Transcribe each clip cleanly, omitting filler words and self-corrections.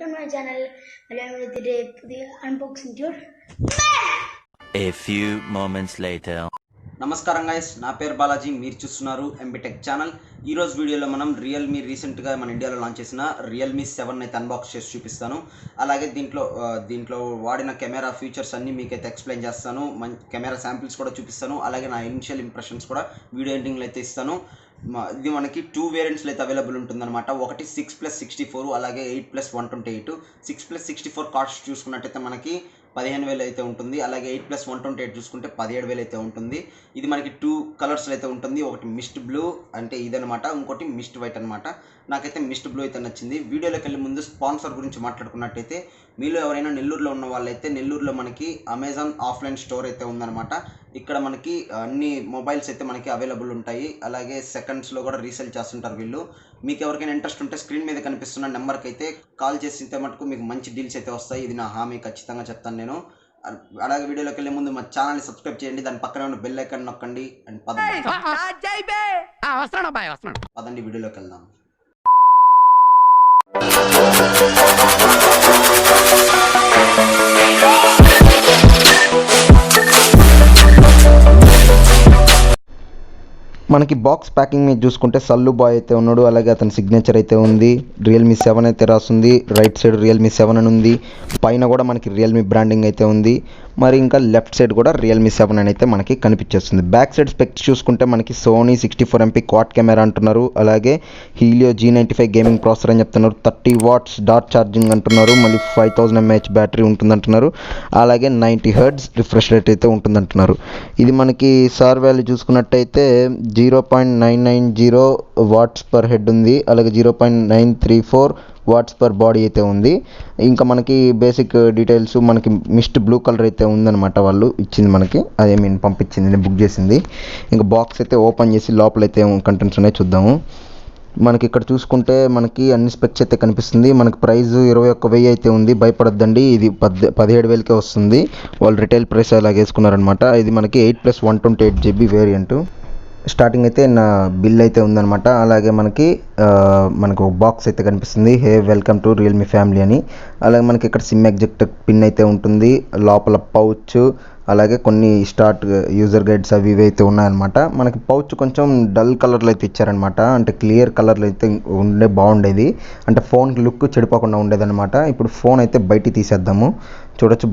to my channel. Today the unboxing tour. A few moments later. నమస్కారం guys, నా పేరు బాలాజీ. మీరు చూస్తున్నారు ఎంబీటెక్ ఛానల్. ఈరోజు వీడియోలో మనం రియల్మీ రీసెంట్గా మన ఇండియాలో లాంచ్ చేసిన రియల్మీ 7 అయితే అన్బాక్స్ చేసి చూపిస్తాను. అలాగే దీంట్లో వాడిన కెమెరా ఫీచర్స్ అన్నీ మీకైతే ఎక్స్ప్లెయిన్ చేస్తాను. కెమెరా శాంపిల్స్ కూడా చూపిస్తాను. అలాగే నా ఇనిషియల్ ఇంప్రెషన్స్ కూడా వీడియో ఎండింగ్లో అయితే ఇస్తాను. ఇది మనకి 2 వేరియంట్స్లో అయితే అవైలబుల్ ఉంటుందన్నమాట. ఒకటి 6+64, అలాగే 8+128. 6+64 కాస్ట్ చూసుకున్నట్టయితే మనకి 15,000 అయితే ఉంటుంది. అలాగే 8+128 చూసుకుంటే 17,000 అయితే ఉంటుంది. ఇది మనకి 2 కలర్స్లో అయితే ఉంటుంది. ఒకటి మిస్ట్ బ్లూ అంటే ఇదనమాట, ఇంకోటి మిస్ట్ వైట్ అనమాట. నాకైతే మిస్ట్ బ్లూ అయితే నచ్చింది. వీడియోలోకి వెళ్ళే ముందు స్పాన్సర్ గురించి మాట్లాడుకున్నట్టయితే, మీలో ఎవరైనా నెల్లూరులో ఉన్న వాళ్ళైతే నెల్లూరులో మనకి అమెజాన్ ఆఫ్లైన్ స్టోర్ అయితే ఉందన్నమాట. ఇక్కడ మనకి అన్ని మొబైల్స్ అయితే మనకి అవైలబుల్ ఉంటాయి. అలాగే సెకండ్స్లో కూడా రీసేల్ చేస్తుంటారు వీళ్ళు. మీకు ఎవరికైనా ఇంట్రెస్ట్ ఉంటే స్క్రీన్ మీద కనిపిస్తున్న నెంబర్కి అయితే కాల్ చేస్తే మటుకు మీకు మంచి డీల్స్ అయితే వస్తాయి. ఇది నా హామీ, ఖచ్చితంగా చెప్తాను నేను. అలాగే వీడియోలోకి వెళ్ళే ముందు మా ఛానల్ని సబ్స్క్రైబ్ చేయండి, దాని పక్కన ఉన్న బెల్ ఐకాన్ నొక్కండి. అండ్ పదండి వీడియోలోకి వెళ్దాం. మనకి బాక్స్ ప్యాకింగ్ మీద చూసుకుంటే సల్లు బాయ్ అయితే ఉన్నాడు. అలాగే అతని సిగ్నేచర్ అయితే ఉంది. రియల్మీ 7 అయితే రాస్తుంది. రైట్ సైడ్ రియల్మీ 7 అని ఉంది. పైన కూడా మనకి రియల్మీ బ్రాండింగ్ అయితే ఉంది. మరి ఇంకా లెఫ్ట్ సైడ్ కూడా రియల్మీ 7 అని అయితే మనకి కనిపించేస్తుంది. బ్యాక్ సైడ్ స్పెక్స్ చూసుకుంటే మనకి సోనీ 64 MP క్వాడ్ కెమెరా అంటున్నారు. అలాగే హీలియో G95 గేమింగ్ ప్రాసెసర్ అని చెప్తున్నారు. 30 watts డాట్ ఛార్జింగ్ అంటున్నారు. మళ్ళీ 5000 mAh బ్యాటరీ ఉంటుందంటున్నారు. అలాగే 90 Hz రిఫ్రెష్ రేట్ అయితే ఉంటుందంటున్నారు. ఇది మనకి సార్ వాల్యూ చూసుకున్నట్టయితే 0.990 వాట్స్ పర్ హెడ్ ఉంది. అలాగే 0.934 వాట్స్ పర్ బాడీ అయితే ఉంది. ఇంకా మనకి బేసిక్ డీటెయిల్స్ మనకి మిస్ట్ బ్లూ కలర్ అయితే ఉందన్నమాట. వాళ్ళు ఇచ్చింది మనకి, అదే మీన్ పంపించింది, నేను బుక్ చేసింది. ఇంకా బాక్స్ అయితే ఓపెన్ చేసి లోపలైతే కంటెంట్స్ ఉన్నాయి, చూద్దాము. మనకి ఇక్కడ చూసుకుంటే మనకి అన్ని స్పెక్స్ అయితే కనిపిస్తుంది. మనకి ప్రైస్ 21,000 అయితే ఉంది. భయపడొద్దండి, ఇది 17,000కే వస్తుంది. వాళ్ళు రిటైల్ ప్రైస్ అలాగే వేసుకున్నారనమాట. ఇది మనకి 8+128 GB వేరియంట్. స్టార్టింగ్ అయితే నా బిల్ అయితే ఉందన్నమాట. అలాగే మనకి ఒక బాక్స్ అయితే కనిపిస్తుంది, hey welcome to Realme family అని. అలాగే మనకి ఇక్కడ సిమ్ ఎగ్జెక్ట్ పిన్ అయితే ఉంటుంది. లోపల పౌచ్, అలాగే కొన్ని స్టార్ట్ యూజర్ గైడ్స్ అవి ఇవి అయితే ఉన్నాయన్నమాట. మనకి పౌచ్ కొంచెం డల్ కలర్లో అయితే ఇచ్చారనమాట. అంటే క్లియర్ కలర్లో అయితే బాగుండేది, అంటే ఫోన్ లుక్ చెడిపోకుండా ఉండేదన్నమాట. ఇప్పుడు ఫోన్ అయితే బయటికి తీసేద్దాము. చూడొచ్చు,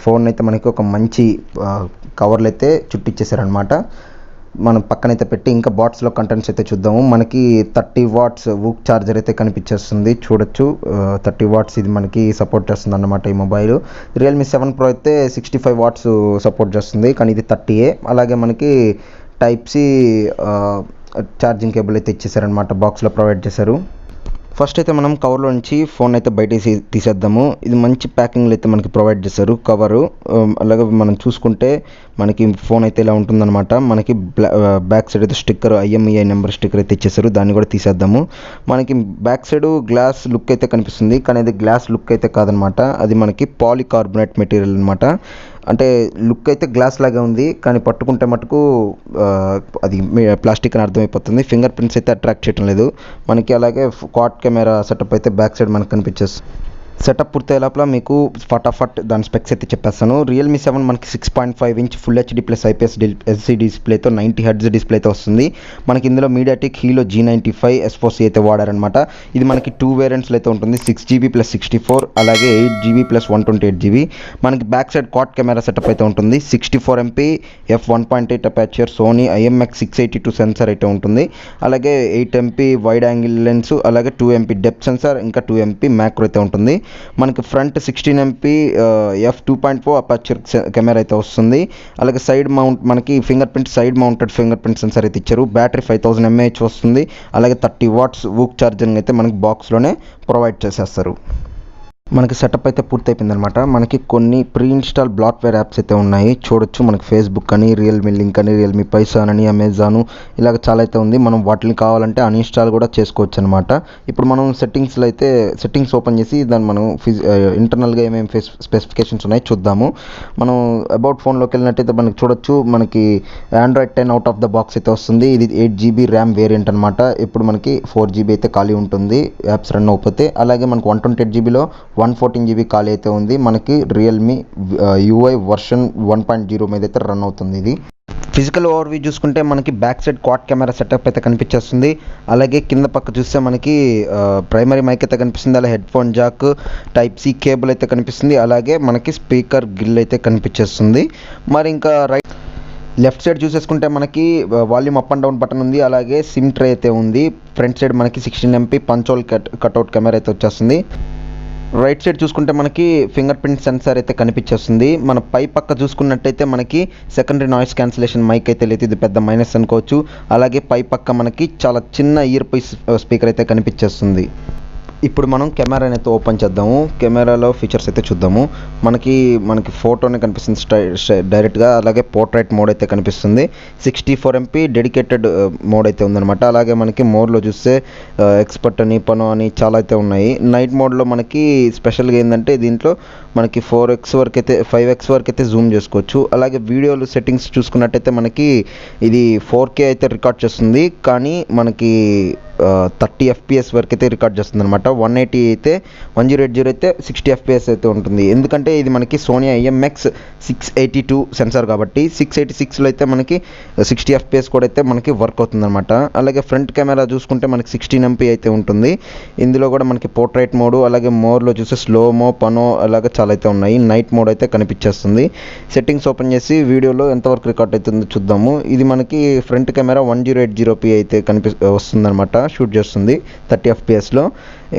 ఫోన్ అయితే మనకి ఒక మంచి కవర్లు అయితే చుట్టిచ్చేసారనమాట. మనం పక్కనైతే పెట్టి ఇంకా బాక్స్లో కంటెంట్స్ అయితే చూద్దాము. మనకి 30 watts వూక్ ఛార్జర్ అయితే కనిపించేస్తుంది, చూడొచ్చు. 30 watts ఇది మనకి సపోర్ట్ చేస్తుంది అన్నమాట ఈ మొబైల్. రియల్మీ 7 Pro అయితే 65 watts సపోర్ట్ చేస్తుంది, కానీ ఇది 30A. అలాగే మనకి టైప్ సి ఛార్జింగ్ కేబుల్ అయితే ఇచ్చేసారనమాట, బాక్స్లో ప్రొవైడ్ చేశారు. ఫస్ట్ అయితే మనం కవర్లో నుంచి ఫోన్ అయితే బయట తీసేద్దాము. ఇది మంచి ప్యాకింగ్లో అయితే మనకి ప్రొవైడ్ చేశారు కవరు. అలాగే మనం చూసుకుంటే మనకి ఫోన్ అయితే ఇలా ఉంటుందన్నమాట. మనకి బ్యాక్ సైడ్ అయితే స్టిక్కర్, IMEI నెంబర్ స్టిక్కర్ అయితే ఇచ్చేసారు, దాన్ని కూడా తీసేద్దాము. మనకి బ్యాక్ సైడ్ గ్లాస్ లుక్ అయితే కనిపిస్తుంది, కానీ అది గ్లాస్ లుక్ అయితే కాదనమాట. అది మనకి పాలికార్బోనేట్ మెటీరియల్ అనమాట. అంటే లుక్ అయితే గ్లాస్ లాగా ఉంది, కానీ పట్టుకుంటే మటుకు అది ప్లాస్టిక్ అని అర్థమైపోతుంది. ఫింగర్ ప్రింట్స్ అయితే అట్రాక్ట్ చేయడం లేదు మనకి. అలాగే క్వాడ్ కెమెరా సెటప్ అయితే బ్యాక్ సైడ్ మనకు కనిపించేస్తుంది. సెటప్ పూర్తయ్యే లోపల మీకు ఫటాఫట్ దాని స్పెక్స్ అయితే చెప్పేస్తాను. రియల్మీ 7 మనకి 6.5 inch full HD plus IPS LCD డిస్ప్లేతో 90 Hz display అయితే వస్తుంది. మనకి ఇందులో మీడియాటెక్ హీలో G95 SOC అయితే వాడారనమాట. ఇది మనకి 2 వేరియంట్స్లో అయితే ఉంటుంది, 6GB + 64, అలాగే 8GB + 128GB. మనకి back side quad camera setup అయితే ఉంటుంది. 64 MP f1.8 aperture Sony IMX 682 sensor అయితే ఉంటుంది. అలాగే 8 MP వైడ్ యాంగిల్ లెన్స్, అలాగే 2 MP డెప్త్ సెన్సార్, ఇంకా 2 MP మ్యాక్రో అయితే ఉంటుంది. మనకి front 16 MP f2.4 aperture camera అయితే వస్తుంది. అలాగే సైడ్ మౌంట్ మనకి finger print side mounted finger print censor అయితే ఇచ్చారు. బ్యాటరీ 5000 mAh వస్తుంది. అలాగే 30 watts వూక్ ఛార్జింగ్ అయితే మనకి బాక్స్లోనే ప్రొవైడ్ చేసేస్తారు. మనకి సెటప్ అయితే పూర్తయిపోయింది అనమాట. మనకి కొన్ని ప్రీ ఇన్స్టాల్ బ్లాట్వేర్ యాప్స్ అయితే ఉన్నాయి, చూడొచ్చు. మనకి ఫేస్బుక్ అని, రియల్మీ లింక్ అని, రియల్మీ పైసాన్ అని, అమెజాన్, ఇలాగ చాలా అయితే ఉంది. మనం వాటిని కావాలంటే అన్ఇన్స్టాల్ కూడా చేసుకోవచ్చు అనమాట. ఇప్పుడు మనం సెట్టింగ్స్ ఓపెన్ చేసి దాన్ని మనం ఇంటర్నల్గా ఏమేమి స్పెసిఫికేషన్స్ ఉన్నాయో చూద్దాము. మనం అబౌట్ ఫోన్లోకి వెళ్ళినట్టయితే మనకి చూడొచ్చు, మనకి Android 10 out of the box అయితే వస్తుంది. ఇది 8GB ర్యామ్ వేరియంట్ అనమాట. ఇప్పుడు మనకి 4GB అయితే ఖాళీ ఉంటుంది యాప్స్ రన్ అయిపోతే. అలాగే మనకు 128GBలో 114 GB ఖాళీ అయితే ఉంది. మనకి రియల్మీ UI వర్షన్ 1.0 మీద అయితే రన్ అవుతుంది. ఇది ఫిజికల్ ఓవర్వ్యూ చూసుకుంటే మనకి back side quad camera setup అయితే కనిపించేస్తుంది. అలాగే కింద పక్క చూస్తే మనకి ప్రైమరీ మైక్ అయితే కనిపిస్తుంది. అలాగే head phone Jack, Type-C cable అయితే కనిపిస్తుంది. అలాగే మనకి స్పీకర్ గ్రిల్ అయితే కనిపించేస్తుంది. మరి ఇంకా లెఫ్ట్ సైడ్ చూసేసుకుంటే మనకి volume up and down button ఉంది. అలాగే సిమ్ ట్రే అయితే ఉంది. ఫ్రంట్ సైడ్ మనకి 16MP పంచోల్ కట్అవుట్ కెమెరా అయితే వచ్చేస్తుంది. రైట్ సైడ్ చూసుకుంటే మనకి ఫింగర్ ప్రింట్ సెన్సార్ అయితే కనిపించేస్తుంది. మన పై పక్క చూసుకున్నట్టయితే మనకి సెకండరీ నాయిస్ క్యాన్సిలేషన్ మైక్ అయితే లేదు, ఇది పెద్ద మైనస్ అనుకోవచ్చు. అలాగే పై పక్క మనకి చాలా చిన్న ఇయర్ పీస్ స్పీకర్ అయితే కనిపించేస్తుంది. ఇప్పుడు మనం కెమెరాని అయితే ఓపెన్ చేద్దాము. కెమెరాలో ఫీచర్స్ అయితే చూద్దాము. మనకి ఫోటోనే కనిపిస్తుంది డైరెక్ట్గా. అలాగే పోర్ట్రైట్ మోడ్ అయితే కనిపిస్తుంది. 64MP డెడికేటెడ్ మోడ్ అయితే ఉందన్నమాట. అలాగే మనకి మోడ్లో చూస్తే ఎక్స్పర్ట్ అని, పనో అని చాలా అయితే ఉన్నాయి. నైట్ మోడ్లో మనకి స్పెషల్గా ఏంటంటే దీంట్లో మనకి 4x వరకు అయితే 5x వరకు అయితే జూమ్ చేసుకోవచ్చు. అలాగే వీడియోలు సెట్టింగ్స్ చూసుకున్నట్టయితే మనకి ఇది 4K అయితే రికార్డ్ చేస్తుంది. కానీ మనకి 30 FPS వరకు అయితే రికార్డ్ చేస్తుంది అనమాట. 180 అయితే 1080 అయితే 60 FPS అయితే ఉంటుంది. ఎందుకంటే ఇది మనకి Sony IMX 682 సెన్సార్ కాబట్టి 686లో అయితే మనకి 60 FPS కూడా అయితే మనకి వర్క్ అవుతుంది అనమాట. అలాగే ఫ్రంట్ కెమెరా చూసుకుంటే మనకి 16MP అయితే ఉంటుంది. ఇందులో కూడా మనకి పోర్ట్రైట్ మోడ్, అలాగే మోడ్లో చూస్తే స్లోమో, పనో అలాగే చాలా అయితే ఉన్నాయి. నైట్ మోడ్ అయితే కనిపించేస్తుంది. సెట్టింగ్స్ ఓపెన్ చేసి వీడియోలో ఎంతవరకు రికార్డ్ అవుతుందో చూద్దాము. ఇది మనకి ఫ్రంట్ కెమెరా 1080p అయితే వస్తుందన్నమాట, షూట్ చేస్తుంది 30 FPSలో.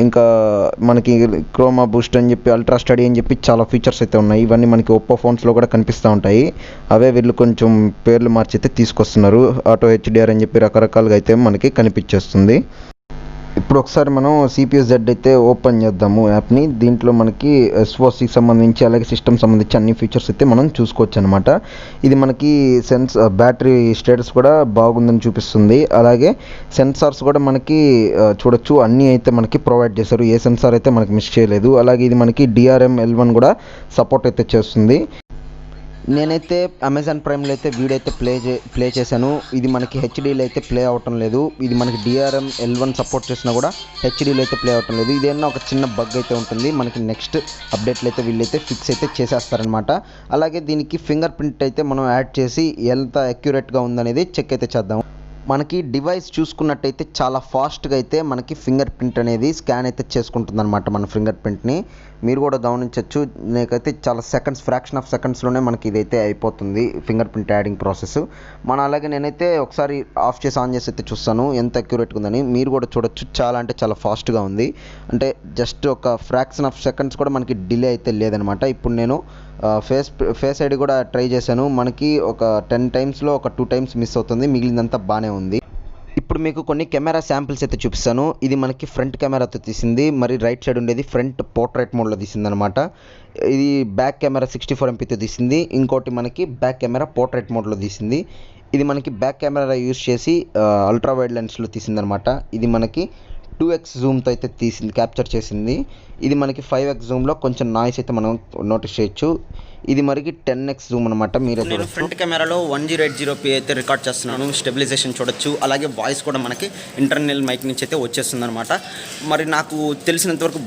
ఇంకా మనకి క్రోమా బూస్ట్ అని చెప్పి, అల్ట్రా స్టడీ అని చెప్పి చాలా ఫీచర్స్ అయితే ఉన్నాయి. ఇవన్నీ మనకి ఒప్పో ఫోన్స్లో కూడా కనిపిస్తూ ఉంటాయి. అవే వీళ్ళు కొంచెం పేర్లు మార్చి అయితే తీసుకొస్తున్నారు. ఆటో HDR అని చెప్పి రకరకాలుగా అయితే మనకి కనిపించేస్తుంది. ఇప్పుడు ఒకసారి మనం CPU-Z అయితే ఓపెన్ చేద్దాము యాప్ని. దీంట్లో మనకి SOCకి సంబంధించి అలాగే సిస్టమ్ సంబంధించి అన్ని ఫీచర్స్ అయితే మనం చూసుకోవచ్చు అనమాట. ఇది మనకి బ్యాటరీ స్టేటస్ కూడా బాగుందని చూపిస్తుంది. అలాగే సెన్సార్స్ కూడా మనకి చూడొచ్చు, అన్నీ అయితే మనకి ప్రొవైడ్ చేశారు. ఏ సెన్సార్ అయితే మనకి మిస్ చేయలేదు. అలాగే ఇది మనకి DRM L1 కూడా సపోర్ట్ అయితే చేస్తుంది. నేనైతే అమెజాన్ ప్రైమ్లో అయితే వీడియో అయితే ప్లే చేశాను. ఇది మనకి హెచ్డీలో అయితే ప్లే అవటం లేదు. ఇది మనకి DRM L1 సపోర్ట్ చేసినా కూడా హెచ్డీలో అయితే ప్లే అవటం లేదు. ఇదేమన్నా ఒక చిన్న బగ్ అయితే ఉంటుంది. మనకి నెక్స్ట్ అప్డేట్లు అయితే వీళ్ళైతే ఫిక్స్ అయితే చేసేస్తారనమాట. అలాగే దీనికి ఫింగర్ ప్రింట్ అయితే మనం యాడ్ చేసి ఎంత అక్యురేట్గా ఉందనేది చెక్ అయితే చేద్దాం. మనకి డివైస్ చూసుకున్నట్టయితే చాలా ఫాస్ట్గా అయితే మనకి ఫింగర్ ప్రింట్ అనేది స్కాన్ అయితే చేసుకుంటుంది అనమాట. మన ఫింగర్ ప్రింట్ని మీరు కూడా గమనించవచ్చు. నాకైతే చాలా ఫ్రాక్షన్ ఆఫ్ సెకండ్స్లోనే మనకి ఇదైతే అయిపోతుంది ఫింగర్ ప్రింట్ యాడింగ్ ప్రాసెస్. అలాగే నేనైతే ఒకసారి ఆఫ్ చేసి ఆన్ చేసి అయితే చూస్తాను ఎంత అక్యురేట్గా ఉందని. మీరు కూడా చూడొచ్చు, చాలా అంటే చాలా ఫాస్ట్గా ఉంది. అంటే జస్ట్ ఒక ఫ్రాక్షన్ ఆఫ్ సెకండ్స్ కూడా మనకి డిలే అయితే లేదనమాట. ఇప్పుడు నేను ఫేస్ ఐడి కూడా ట్రై చేశాను. మనకి ఒక 10 టైమ్స్లో ఒక 2 టైమ్స్ మిస్ అవుతుంది, మిగిలిందంతా బాగానే ఉంది. ఇప్పుడు మీకు కొన్ని కెమెరా శాంపిల్స్ అయితే చూపిస్తాను. ఇది మనకి ఫ్రంట్ కెమెరాతో తీసింది. మరి రైట్ సైడ్ ఉండేది ఫ్రంట్ పోర్ట్రైట్ మోడ్లో తీసింది అనమాట. ఇది బ్యాక్ కెమెరా 64MPతో తీసింది. ఇంకోటి మనకి బ్యాక్ కెమెరా పోర్ట్రైట్ మోడ్లో తీసింది. ఇది మనకి బ్యాక్ కెమెరా యూస్ చేసి అల్ట్రా వైడ్ లెన్స్లో తీసింది అనమాట. ఇది మనకి 2x జూమ్తో అయితే క్యాప్చర్ చేసింది. ఇది మనకి 5x జూమ్లో కొంచెం నాయిస్ అయితే మనం నోటీస్ చేయొచ్చు. ఇది మనకి 10x జూమ్ అనమాట. మీరే చూడొచ్చు. ఫ్రంట్ కెమెరాలో 1080p అయితే రికార్డ్ చేస్తున్నాను. స్టెబిలైజేషన్ చూడొచ్చు. అలాగే వాయిస్ కూడా మనకి ఇంటర్నల్ మైక్ నుంచి అయితే వచ్చేస్తుంది అనమాట. మరి నాకు తెలిసినంతవరకు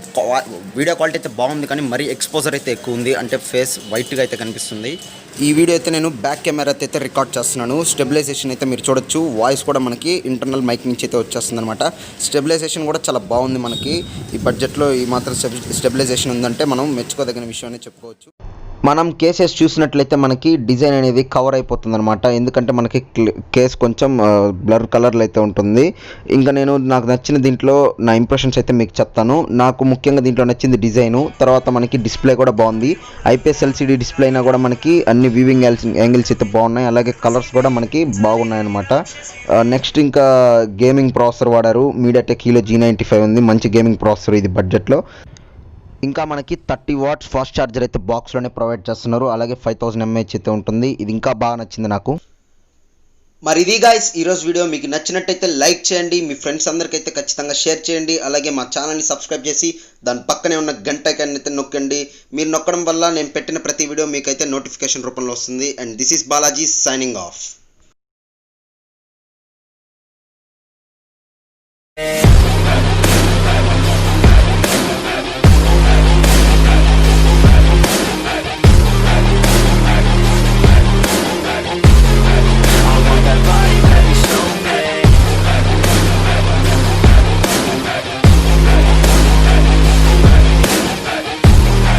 వీడియో క్వాలిటీ అయితే బాగుంది, కానీ మరీ ఎక్స్పోజర్ అయితే ఎక్కువ ఉంది. అంటే ఫేస్ వైట్గా అయితే కనిపిస్తుంది. ఈ వీడియో అయితే నేను బ్యాక్ కెమెరా అయితే రికార్డ్ చేస్తున్నాను. స్టెబిలైజేషన్ అయితే మీరు చూడొచ్చు. వాయిస్ కూడా మనకి ఇంటర్నల్ మైక్ నుంచి అయితే వచ్చేస్తుంది అనమాట. స్టెబిలైజేషన్ కూడా చాలా బాగుంది. మనకి ఈ బడ్జెట్లో ఈ మాత్రం స్టెబిలైజేషన్ ఉందంటే మనం మెచ్చుకోదగిన విషయం అని చెప్పుకోవచ్చు. మనం కేసెస్ చూసినట్లయితే మనకి డిజైన్ అనేది కవర్ అయిపోతుంది అనమాట. ఎందుకంటే మనకి కేస్ కొంచెం బ్లర్ కలర్లో అయితే ఉంటుంది. ఇంకా నాకు నచ్చిన దీంట్లో నా ఇంప్రెషన్స్ అయితే మీకు చెప్తాను. నాకు ముఖ్యంగా దీంట్లో నచ్చింది డిజైను. తర్వాత మనకి డిస్ప్లే కూడా బాగుంది. IPS LCD డిస్ప్లే అయినా కూడా మనకి అన్ని వ్యూవింగ్ యాంగిల్స్ అయితే బాగున్నాయి. అలాగే కలర్స్ కూడా మనకి బాగున్నాయి అనమాట. నెక్స్ట్ ఇంకా గేమింగ్ ప్రాసెసర్ వాడారు. Mediatek Helio G95 ఉంది. మంచి గేమింగ్ ప్రాసెసర్ ఇది బడ్జెట్లో. ఇంకా మనకి 30 వాట్స్ ఫాస్ట్ ఛార్జర్ అయితే బాక్స్లోనే ప్రొవైడ్ చేస్తున్నారు. అలాగే 5000 mAh అయితే ఉంటుంది. ఇది ఇంకా బాగా నచ్చింది నాకు. మరి ఇది గైస్ ఈరోజు వీడియో మీకు నచ్చినట్టయితే లైక్ చేయండి, మీ ఫ్రెండ్స్ అందరికైతే ఖచ్చితంగా షేర్ చేయండి. అలాగే మా ఛానల్ని సబ్స్క్రైబ్ చేసి దాని పక్కనే ఉన్న గంట ఐకాన్ అయితే నొక్కండి. మీరు నొక్కడం వల్ల నేను పెట్టిన ప్రతి వీడియో మీకైతే నోటిఫికేషన్ రూపంలో వస్తుంది. And this is Balaji signing off.